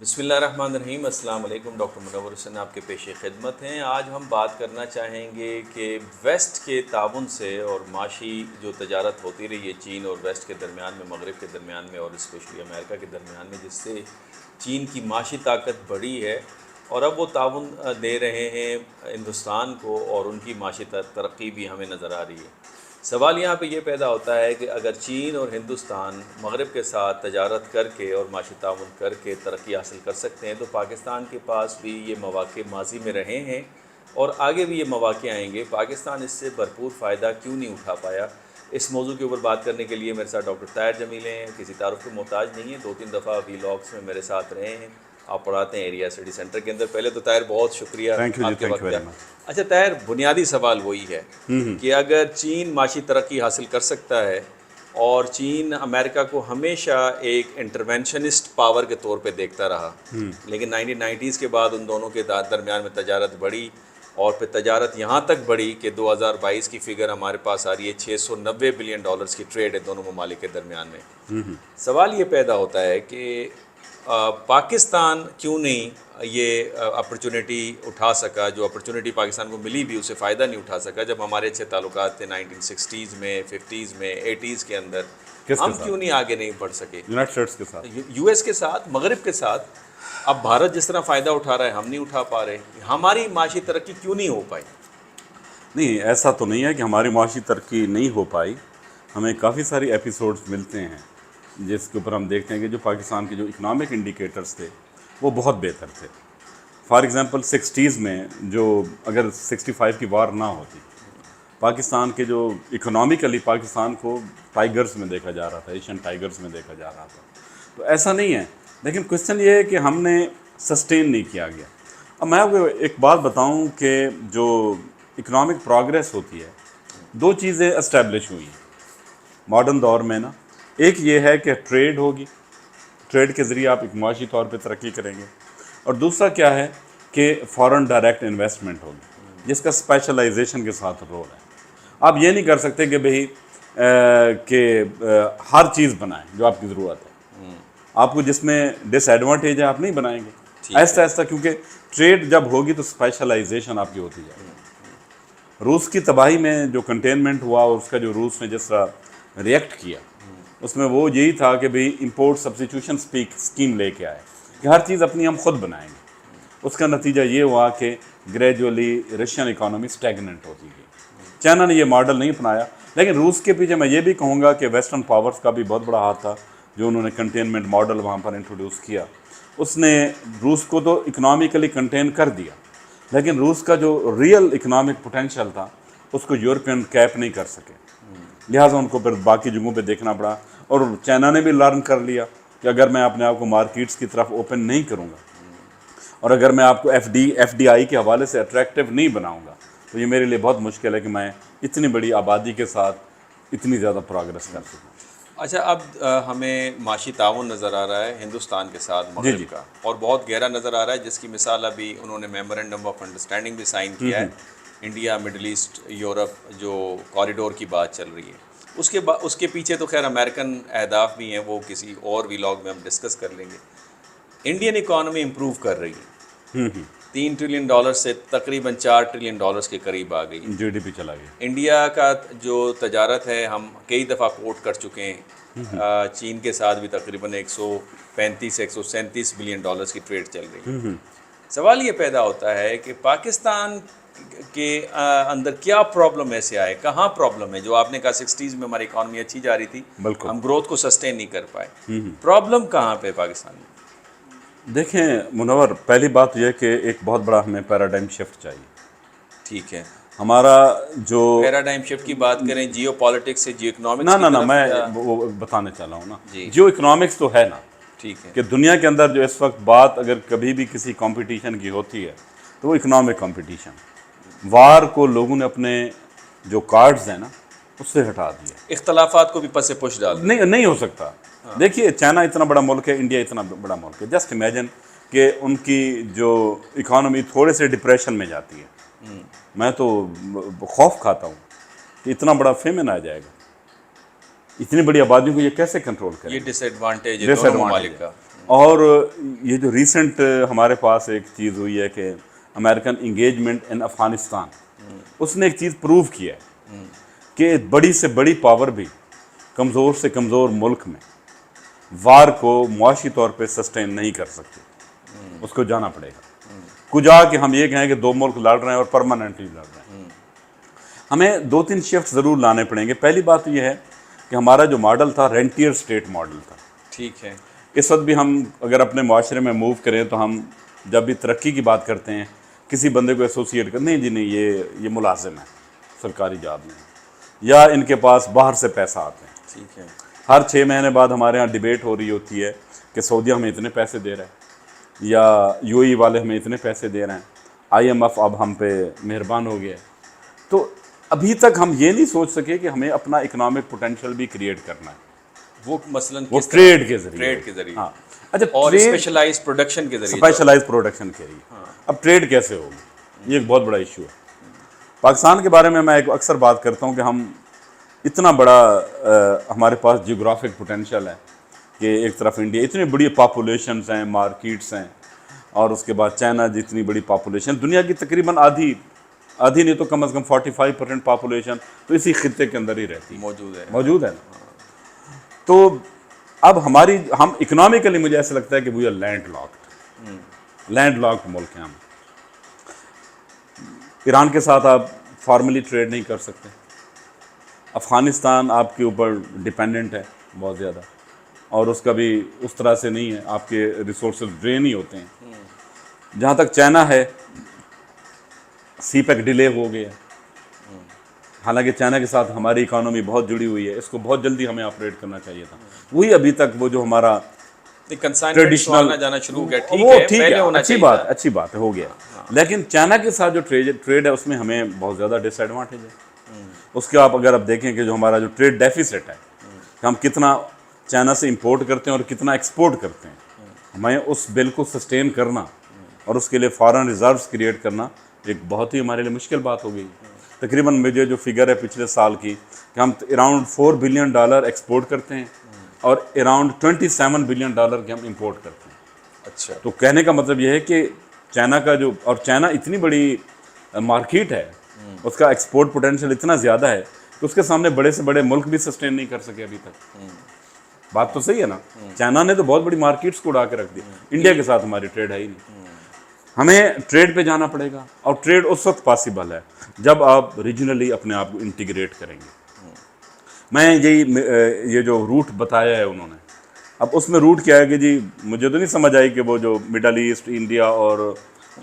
بسم اللہ الرحمن الرحیم۔ السلام علیکم، ڈاکٹر منور حسین آپ کے پیش خدمت ہیں۔ آج ہم بات کرنا چاہیں گے کہ ویسٹ کے تعاون سے اور معاشی جو تجارت ہوتی رہی ہے چین اور ویسٹ کے درمیان میں، مغرب کے درمیان میں اور اسپیشلی امریکہ کے درمیان میں، جس سے چین کی معاشی طاقت بڑھی ہے اور اب وہ تعاون دے رہے ہیں ہندوستان کو اور ان کی معاشی ترقی بھی ہمیں نظر آ رہی ہے۔ سوال یہاں پہ یہ پیدا ہوتا ہے کہ اگر چین اور ہندوستان مغرب کے ساتھ تجارت کر کے اور معاشی تعاون کر کے ترقی حاصل کر سکتے ہیں تو پاکستان کے پاس بھی یہ مواقع ماضی میں رہے ہیں اور آگے بھی یہ مواقع آئیں گے۔ پاکستان اس سے بھرپور فائدہ کیوں نہیں اٹھا پایا؟ اس موضوع کے اوپر بات کرنے کے لیے میرے ساتھ ڈاکٹر طاہر جمیل ہیں، کسی تعارف کے محتاج نہیں ہیں، 2-3 دفعہ ویلاگس میں میرے ساتھ رہے ہیں، آپ پڑھاتے ہیں ایریا سٹی سینٹر کے اندر۔ پہلے تو طاہر بہت شکریہ آپ کے وقت کا۔ اچھا طاہر، بنیادی سوال وہی ہے کہ اگر چین معاشی ترقی حاصل کر سکتا ہے اور چین امریکہ کو ہمیشہ ایک انٹرونشنسٹ پاور کے طور پہ دیکھتا رہا، لیکن 1990s کے بعد ان دونوں کے درمیان میں تجارت بڑھی اور پھر تجارت یہاں تک بڑھی کہ 2022 کی فگر ہمارے پاس آ رہی ہے $690 بلین کی ٹریڈ ہے دونوں ممالک کے درمیان میں۔ سوال یہ پیدا ہوتا ہے کہ پاکستان کیوں نہیں یہ اپرچونٹی اٹھا سکا، جو اپرچونٹی پاکستان کو ملی بھی اسے فائدہ نہیں اٹھا سکا جب ہمارے اچھے تعلقات تھے 1960s میں، 50s میں، 80s کے اندر؟ ہم کیوں نہیں آگے نہیں بڑھ سکے؟ یونائٹڈ اسٹیٹس کے ساتھ، یو ایس کے ساتھ، مغرب کے ساتھ۔ اب بھارت جس طرح فائدہ اٹھا رہا ہے ہم نہیں اٹھا پا رہے، ہماری معاشی ترقی کیوں نہیں ہو پائی؟ نہیں ایسا تو نہیں ہے کہ ہماری معاشی ترقی نہیں ہو پائی۔ ہمیں کافی ساری ایپیسوڈز ملتے ہیں جس کے اوپر ہم دیکھتے ہیں کہ جو پاکستان کے جو اکنامک انڈیکیٹرز تھے وہ بہت بہتر تھے۔ فار ایگزامپل 60s میں جو اگر 65 کی وار نہ ہوتی، پاکستان کے جو اکنامکلی پاکستان کو ٹائیگرز میں دیکھا جا رہا تھا، ایشین ٹائیگرز میں دیکھا جا رہا تھا۔ تو ایسا نہیں ہے، لیکن کوشچن یہ ہے کہ ہم نے سسٹین نہیں کیا گیا۔ اب میں آپ کو ایک بات بتاؤں کہ جو اکنامک پروگریس ہوتی ہے، دو چیزیں اسٹیبلش ہوئی ہیں ماڈرن دور میں نا۔ ایک یہ ہے کہ ٹریڈ ہوگی، ٹریڈ کے ذریعے آپ ایک معاشی طور پہ ترقی کریں گے، اور دوسرا کیا ہے کہ فارن ڈائریکٹ انویسٹمنٹ ہوگی جس کا اسپیشلائزیشن کے ساتھ رول ہے۔ آپ یہ نہیں کر سکتے کہ بھئی ہر چیز بنائیں جو آپ کی ضرورت ہے، آپ کو جس میں ڈس ایڈوانٹیج ہے آپ نہیں بنائیں گے، ایسا ایسا، کیونکہ ٹریڈ جب ہوگی تو اسپیشلائزیشن آپ کی ہوتی جائے گی۔ روس کی تباہی میں جو کنٹینمنٹ ہوا اور اس کا جو روس نے جس طرح ریئیکٹ کیا، اس میں وہ یہی تھا کہ بھئی امپورٹ سبسٹیوشن اسکیم لے کے آئے کہ ہر چیز اپنی ہم خود بنائیں گے۔ اس کا نتیجہ یہ ہوا کہ گریجولی رشین اکانومی اسٹیگننٹ ہوتی گئی۔ چائنا نے یہ ماڈل نہیں اپنایا، لیکن روس کے پیچھے میں یہ بھی کہوں گا کہ ویسٹرن پاورز کا بھی بہت بڑا ہاتھ تھا، جو انہوں نے کنٹینمنٹ ماڈل وہاں پر انٹروڈیوس کیا۔ اس نے روس کو تو اکنامکلی کنٹین کر دیا، لیکن روس کا جو ریئل اکنامک پوٹینشیل تھا اس کو یورپین کیپ نہیں کر سکے، لہٰذا ان کو پھر باقی جگہوں پہ دیکھنا پڑا۔ اور چائنا نے بھی لرن کر لیا کہ اگر میں اپنے آپ کو مارکیٹس کی طرف اوپن نہیں کروں گا اور اگر میں آپ کو ایف ڈی آئی کے حوالے سے اٹریکٹیو نہیں بناؤں گا تو یہ میرے لیے بہت مشکل ہے کہ میں اتنی بڑی آبادی کے ساتھ اتنی زیادہ پروگرس کر سکوں۔ اچھا، اب ہمیں معاشی تعاون نظر آ رہا ہے ہندوستان کے ساتھ مغرب کا، اور بہت گہرا نظر آ رہا ہے، جس کی مثال ابھی انہوں نے میمورنڈم آف انڈرسٹینڈنگ بھی سائن کیا ہے، انڈیا مڈل ایسٹ یورپ جو کوریڈور کی بات چل رہی ہے۔ اس کے پیچھے تو خیر امریکن اہداف بھی ہیں، وہ کسی اور ویلاگ میں ہم ڈسکس کر لیں گے۔ انڈین اکانومی امپروو کر رہی ہے، $3 ٹریلین سے تقریباً $4 ٹریلین کے قریب آ گئی۔ جی ڈی پی چلا گیا۔ انڈیا کا جو تجارت ہے ہم کئی دفعہ کوٹ کر چکے ہیں، چین کے ساتھ بھی تقریباً $135 سے $137 بلین کی ٹریڈ چل رہی ہے۔ سوال یہ پیدا ہوتا ہے کہ پاکستان کے اندر کیا پرابلم ایسے آئے، کہاں پرابلم ہے؟ جو آپ نے کہا 60s میں ہماری اکانومی اچھی جا رہی تھی، ہم گروتھ کو سسٹین نہیں کر پائے، پرابلم کہاں پہ پاکستان میں؟ دیکھیں منور، پہلی بات یہ کہ ایک بہت بڑا ہمیں پیراڈائم شفٹ چاہیے۔ ٹھیک ہے، ہمارا جو پیراڈائم شفٹ کی بات کریں جیو پالیٹکس سے جیو اکنامکس نہ میں وہ بتانے چاہ رہا ہوں نا، جیو اکنامکس تو ہے نا، ٹھیک ہے، کہ دنیا کے اندر جو اس وقت بات اگر کبھی بھی کسی کمپٹیشن کی ہوتی ہے تو وہ اکنامک کمپٹیشن۔ وار کو لوگوں نے اپنے جو کارڈز ہیں نا اس سے ہٹا دیا، اختلافات کو بھی پس پش ڈال نہیں ہو سکتا۔ دیکھیے چائنا اتنا بڑا ملک ہے، انڈیا اتنا بڑا ملک ہے، جسٹ امیجن کہ ان کی جو اکانومی تھوڑے سے ڈپریشن میں جاتی ہے، میں تو خوف کھاتا ہوں کہ اتنا بڑا فیمن آ جائے گا، اتنی بڑی آبادیوں کو یہ کیسے کنٹرول کرے؟ یہ ڈس ایڈوانٹیج ہے دونوں ممالک کا۔ اور یہ جو ریسنٹ ہمارے پاس ایک چیز ہوئی ہے کہ امریکن انگیجمنٹ ان افغانستان، اس نے ایک چیز پروو کیا ہے کہ بڑی سے بڑی پاور بھی کمزور سے کمزور ملک میں وار کو معاشی طور پہ سسٹین نہیں کر سکتے، اس کو جانا پڑے گا کجا کہ ہم یہ کہیں کہ دو ملک لڑ رہے ہیں اور پرماننٹلی لڑ رہے ہیں۔ ہمیں 2-3 شفٹ ضرور لانے پڑیں گے۔ پہلی بات یہ ہے کہ ہمارا جو ماڈل تھا رینٹیئر سٹیٹ ماڈل تھا، ٹھیک ہے، اس وقت بھی ہم اگر اپنے معاشرے میں موو کریں تو ہم جب بھی ترقی کی بات کرتے ہیں کسی بندے کو ایسوسیٹ کر، نہیں جی نہیں یہ ملازم ہے سرکاری جاب میں، یا ان کے پاس باہر سے پیسہ آتے ہیں۔ ٹھیک ہے، ہر 6 مہینے بعد ہمارے ہاں ڈیبیٹ ہو رہی ہوتی ہے کہ سعودیہ ہمیں اتنے پیسے دے رہا ہے یا یو اے والے ہمیں اتنے پیسے دے رہے ہیں، IMF اب ہم پہ مہربان ہو گیا ہے۔ تو ابھی تک ہم یہ نہیں سوچ سکے کہ ہمیں اپنا اکنامک پوٹینشیل بھی کریٹ کرنا ہے، وہ مثلاً وہ ٹریڈ کے ذریعے، ٹریڈ کے ذریعے، ہاں اچھا، اور اسپیشلائز پروڈکشن کے ذریعے، اسپیشلائز پروڈکشن کے لیے۔ اب ٹریڈ کیسے ہوگی، یہ ایک بہت بڑا ایشو ہے۔ پاکستان کے بارے میں ایک اکثر بات کرتا ہوں کہ ہم اتنا بڑا ہمارے پاس جیوگرافک پوٹینشیل ہے کہ ایک طرف انڈیا، اتنی بڑی پاپولیشنز ہیں، مارکیٹس ہیں، اور اس کے بعد چائنا جتنی بڑی پاپولیشن، دنیا کی تقریباً آدھی نہیں تو کم از کم 45% پاپولیشن تو اسی خطے کے اندر ہی رہتی ہے، موجود ہے نا۔ تو اب ہم اکنامکلی مجھے ایسا لگتا ہے کہ وی آر لینڈ لاکڈ ملک ہیں ہم۔ ایران کے ساتھ آپ فارملی ٹریڈ نہیں کر سکتے، افغانستان آپ کے اوپر ڈیپینڈنٹ ہے بہت زیادہ، اور اس کا بھی اس طرح سے نہیں ہے، آپ کے ریسورسز ڈرین ہی ہوتے ہیں۔ جہاں تک چائنا ہے، سی پیک ڈیلے ہو گیا، حالانکہ چائنا کے ساتھ ہماری اکانومی بہت جڑی ہوئی ہے، اس کو بہت جلدی ہمیں آپریٹ کرنا چاہیے تھا۔ وہی ابھی تک وہ جو ہمارا ٹریڈیشنل جانا شروع ہو گیا، وہ ٹھیک ہے، اچھی بات ہے، ہو گیا، لیکن چائنا کے ساتھ جو ٹریڈ ہے اس میں ہمیں بہت زیادہ ڈس ایڈوانٹیج ہے۔ اس کے اگر آپ دیکھیں کہ جو ہمارا جو ٹریڈ ڈیفیسٹ ہے، کہ ہم کتنا چائنا سے امپورٹ کرتے ہیں اور کتنا ایکسپورٹ کرتے ہیں، ہمیں اس بل کو سسٹین کرنا اور اس کے لیے فارن ریزروز کریٹ کرنا ایک بہت ہی ہمارے لیے مشکل بات ہو گئی۔ تقریباً مجھے جو فگر ہے پچھلے سال کی کہ ہم اراؤنڈ $4 بلین ایکسپورٹ کرتے ہیں اور اراؤنڈ $27 بلین کے ہم امپورٹ کرتے ہیں۔ اچھا، تو کہنے کا مطلب یہ ہے کہ چائنا کا جو، اور چائنا اتنی بڑی مارکیٹ ہے، اس کا ایکسپورٹ پوٹینشیل اتنا زیادہ ہے کہ اس کے سامنے بڑے سے بڑے ملک بھی سسٹین نہیں کر سکے ابھی تک۔ بات تو صحیح ہے نا، چائنا نے تو بہت بڑی مارکیٹس کو اڑا کے رکھ دیا، انڈیا کے ساتھ ہماری ٹریڈ ہے ہی نہیں۔ ہمیں ٹریڈ پہ جانا پڑے گا، اور ٹریڈ اس وقت پاسبل ہے جب آپ ریجنلی اپنے آپ کو انٹیگریٹ کریں گے۔ میں یہ جو روٹ بتایا ہے انہوں نے، اب اس میں روٹ کیا ہے کہ جی مجھے تو نہیں سمجھ آئی کہ وہ جو مڈل ایسٹ، انڈیا اور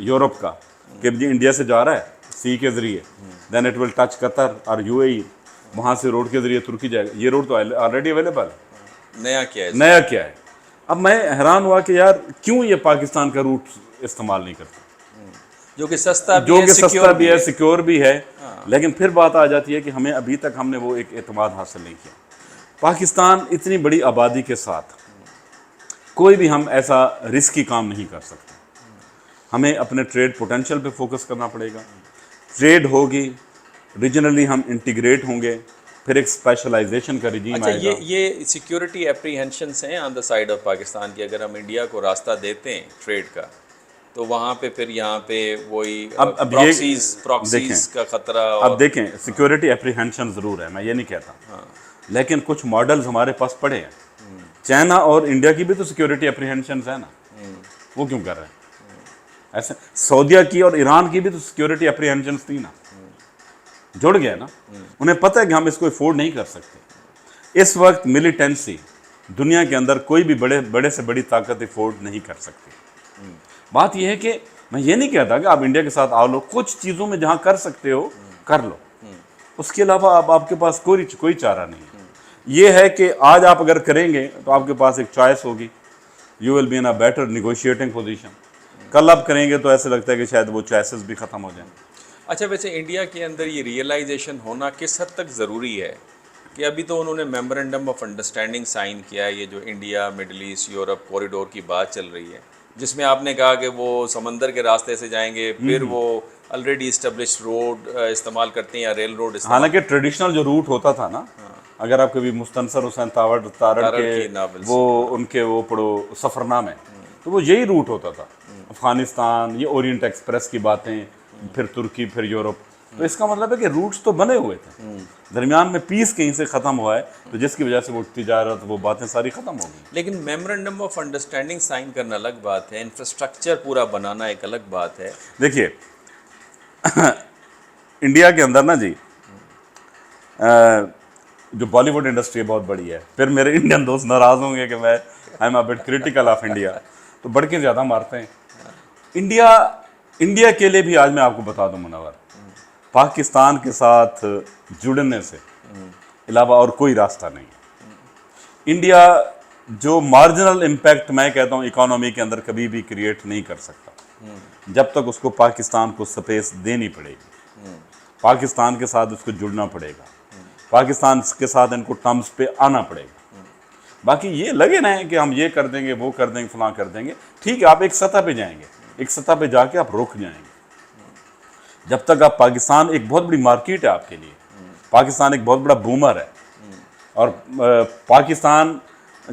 یورپ کا، کہ جی انڈیا سے جا رہا ہے سی کے ذریعے، دین اٹ ول ٹچ قطر اور UAE، وہاں سے روڈ کے ذریعے ترکی جائے گا۔ یہ روڈ تو آلریڈی اویلیبل ہے، نیا کیا ہے۔ اب میں حیران ہوا کہ یار کیوں یہ پاکستان کا روٹ استعمال نہیں کرتا، جو کہ سستا بھی ہے، سیکیور بھی ہے، لیکن پھر بات آ جاتی ہے کہ ہمیں ابھی تک ہم نے وہ ایک اعتماد حاصل نہیں کیا۔ پاکستان اتنی بڑی آبادی کے ساتھ کوئی بھی ہم ایسا رسکی کام نہیں کر سکتے۔ ہمیں اپنے ٹریڈ پوٹینشیل پہ فوکس کرنا پڑے گا، ٹریڈ ہوگی، ریجنلی ہم انٹیگریٹ ہوں گے، پھر ایک اسپیشلائزیشن کا رجیم آئے گا۔ یہ سیکیورٹی اپریہینشنس ہیں آن دا سائڈ آف پاکستان کی، اگر ہم انڈیا کو راستہ دیتے ہیں ٹریڈ کا تو وہاں پہ پھر یہاں پہ وہی پراکسیز کا خطرہ۔ اب دیکھیں، سیکیورٹی اپریہینشن ضرور ہے، میں یہ نہیں کہتا، لیکن کچھ ماڈلز ہمارے پاس پڑے ہیں۔ چائنا اور انڈیا کی بھی تو سیکیورٹی اپریہینشنز ہیں نا، وہ کیوں کر رہے ہیں ایسے؟ سعودیہ کی اور ایران کی بھی تو سیکیورٹی اپریہینشنز تھی نا، جڑ گیا نا، انہیں پتہ ہے کہ ہم اس کو افورڈ نہیں کر سکتے۔ اس وقت ملیٹنسی دنیا کے اندر کوئی بھی بڑے سے بڑی طاقت افورڈ نہیں کر سکتی۔ بات یہ ہے کہ میں یہ نہیں کہتا کہ آپ انڈیا کے ساتھ آ لو، کچھ چیزوں میں جہاں کر سکتے ہو کر لو، اس کے علاوہ آپ کے پاس کوئی چارہ نہیں ہے۔ یہ ہے کہ آج آپ اگر کریں گے تو آپ کے پاس ایک چوائس ہوگی، you will be in a better negotiating position. کل آپ کریں گے تو ایسے لگتا ہے کہ شاید وہ چوائسز بھی ختم ہو جائیں۔ اچھا، ویسے انڈیا کے اندر یہ ریئلائزیشن ہونا کس حد تک ضروری ہے کہ ابھی تو انہوں نے میمورنڈم آف انڈرسٹینڈنگ سائن کیا ہے، یہ جو India Middle East Europe corridor کی بات چل رہی ہے، جس میں آپ نے کہا کہ وہ سمندر کے راستے سے جائیں گے، پھر وہ آلریڈی اسٹیبلشڈ روڈ استعمال کرتے ہیں یا ریل روڈ استعمال۔ حالانکہ ٹریڈیشنل جو روٹ ہوتا تھا نا، اگر آپ کبھی مستنصر حسین تارڑ کے وہ ان کے وہ پڑھو سفرنامے، تو وہ یہی روٹ ہوتا تھا، افغانستان، یہ اورینٹ ایکسپریس کی باتیں، پھر ترکی، پھر یورپ. تو اس کا مطلب ہے کہ روٹس تو بنے ہوئے تھے، درمیان میں پیس کہیں سے ختم ہوا ہے، تو جس کی وجہ سے وہ تجارت، وہ باتیں ساری ختم ہو گئی. لیکن میمورنڈم آف انڈرسٹینڈنگ سائن کرنا الگ بات ہے، انفراسٹرکچر پورا بنانا ایک الگ بات ہے. دیکھیے انڈیا کے اندر نا جی جو بالی ووڈ انڈسٹری بہت بڑی ہے، پھر میرے انڈین دوست ناراض ہوں گے کہ میں I am a but critical of India, تو بڑھ کے زیادہ مارتے ہیں. انڈیا کے لیے بھی آج میں آپ کو بتا دوں منور، پاکستان کے ساتھ جڑنے سے علاوہ اور کوئی راستہ نہیں ہے. انڈیا جو مارجنل امپیکٹ میں کہتا ہوں اکانومی کے اندر کبھی بھی کریٹ نہیں کر سکتا جب تک اس کو پاکستان کو سپیس دینی پڑے گی، پاکستان کے ساتھ اس کو جڑنا پڑے گا، پاکستان کے ساتھ ان کو ٹرمز پہ آنا پڑے گا. باقی یہ لگے نہ کہ ہم یہ کر دیں گے، وہ کر دیں گے، فلاں کر دیں گے، ٹھیک ہے آپ ایک سطح پہ جائیں گے، ایک سطح پہ جا کے آپ رک جائیں گے. جب تک آپ پاکستان ایک بہت بڑی مارکیٹ ہے آپ کے لیے، پاکستان ایک بہت بڑا بومر ہے، اور پاکستان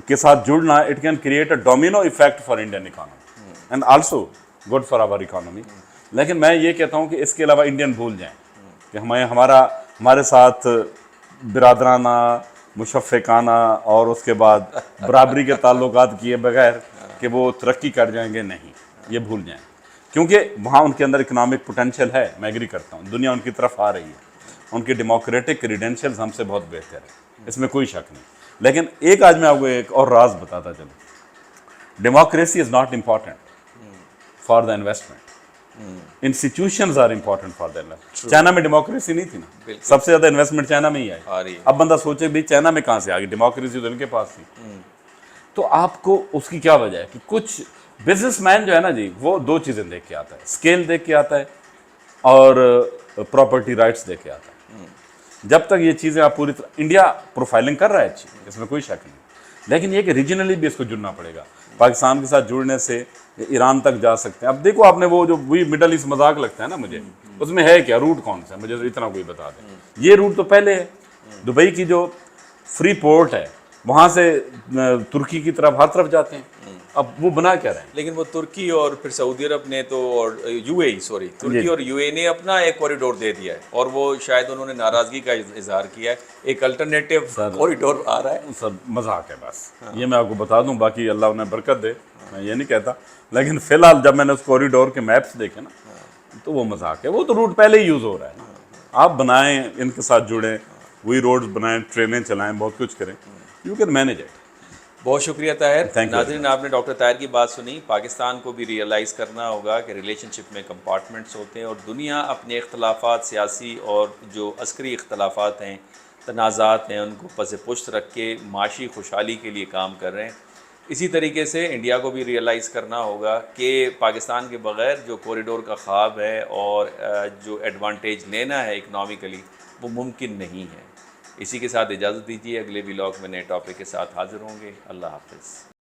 کے ساتھ جڑنا it can create a domino effect for Indian economy and also good for our economy. لیکن میں یہ کہتا ہوں کہ اس کے علاوہ انڈین بھول جائیں کہ ہمارے ساتھ برادرانہ، مشفقانہ اور اس کے بعد برابری کے تعلقات کیے بغیر کہ وہ ترقی کر جائیں گے، نہیں، یہ بھول جائیں. کیونکہ وہاں ان کے اندر اکنامک پوٹینشیل ہے، میں ایگری کرتا ہوں، دنیا ان کی طرف آ رہی ہے، ان کی ڈیموکریٹک کریڈینشیلز ہم سے بہت بہتر ہے، اس میں کوئی شک نہیں. لیکن ایک آج میں آپ کو ایک اور راز بتاتا چلوں، democracy is not important for the investment, institutions are important for the investment. China میں ڈیموکریسی نہیں تھی نا، سب سے زیادہ انویسٹمنٹ چائنا میں ہی آئی. اب بندہ سوچے بھی چائنا میں کہاں سے آ گئی ڈیموکریسی، تو ان کے پاس تھی. تو آپ کو اس کی کیا وجہ ہے کہ کچھ بزنس مین جو ہے نا جی، وہ دو چیزیں دیکھ کے آتا ہے، اسکیل دیکھ کے آتا ہے اور پراپرٹی رائٹس دیکھ کے آتا ہے. جب تک یہ چیزیں آپ پوری طرح، انڈیا پروفائلنگ کر رہا ہے اچھی، اس میں کوئی شک نہیں، لیکن یہ کہ ریجنلی بھی اس کو جڑنا پڑے گا. پاکستان کے ساتھ جڑنے سے ایران تک جا سکتے ہیں. اب دیکھو آپ نے وہ جو وہی مڈل ایسٹ مذاق لگتا ہے نا مجھے، اس میں ہے کیا روٹ کون سا ہے، مجھے اتنا کوئی بتا دیں. یہ روٹ تو پہلے ہے، دبئی کی جو فری پورٹ ہے وہاں سے ترکی کی طرف ہر طرف جاتے ہیں. اب وہ بنا کیا رہے ہیں؟ لیکن وہ ترکی اور پھر سعودی عرب نے تو، اور ترکی اور یو اے نے اپنا ایک کوریڈور دے دیا ہے، اور وہ شاید انہوں نے ناراضگی کا اظہار کیا ہے، ایک الٹرنیٹیو کوریڈور آ رہا ہے. سر مذاق ہے بس، یہ میں آپ کو بتا دوں، باقی اللہ انہیں برکت دے، میں یہ نہیں کہتا، لیکن فی الحال جب میں نے اس کوریڈور کے میپس دیکھے نا تو وہ مذاق ہے. وہ تو روٹ پہلے ہی یوز ہو رہا ہے نا، آپ بنائیں، ان کے ساتھ جڑیں، وہی روڈز بنائیں، ٹرینیں چلائیں، بہت کچھ کریں، یو کین مینیج اٹ. بہت شکریہ طاہر. ناظرین آپ نے ڈاکٹر طاہر کی بات سنی. پاکستان کو بھی ریئلائز کرنا ہوگا کہ ریلیشن شپ میں کمپارٹمنٹس ہوتے ہیں، اور دنیا اپنے اختلافات، سیاسی اور جو عسکری اختلافات ہیں، تنازعات ہیں، ان کو پس پشت رکھ کے معاشی خوشحالی کے لیے کام کر رہے ہیں. اسی طریقے سے انڈیا کو بھی ریئلائز کرنا ہوگا کہ پاکستان کے بغیر جو کوریڈور کا خواب ہے اور جو ایڈوانٹیج لینا ہے اکنامکلی، وہ ممکن نہیں ہے. اسی کے ساتھ اجازت دیجیے، اگلے ولاگ میں نئے ٹاپک کے ساتھ حاضر ہوں گے. اللہ حافظ.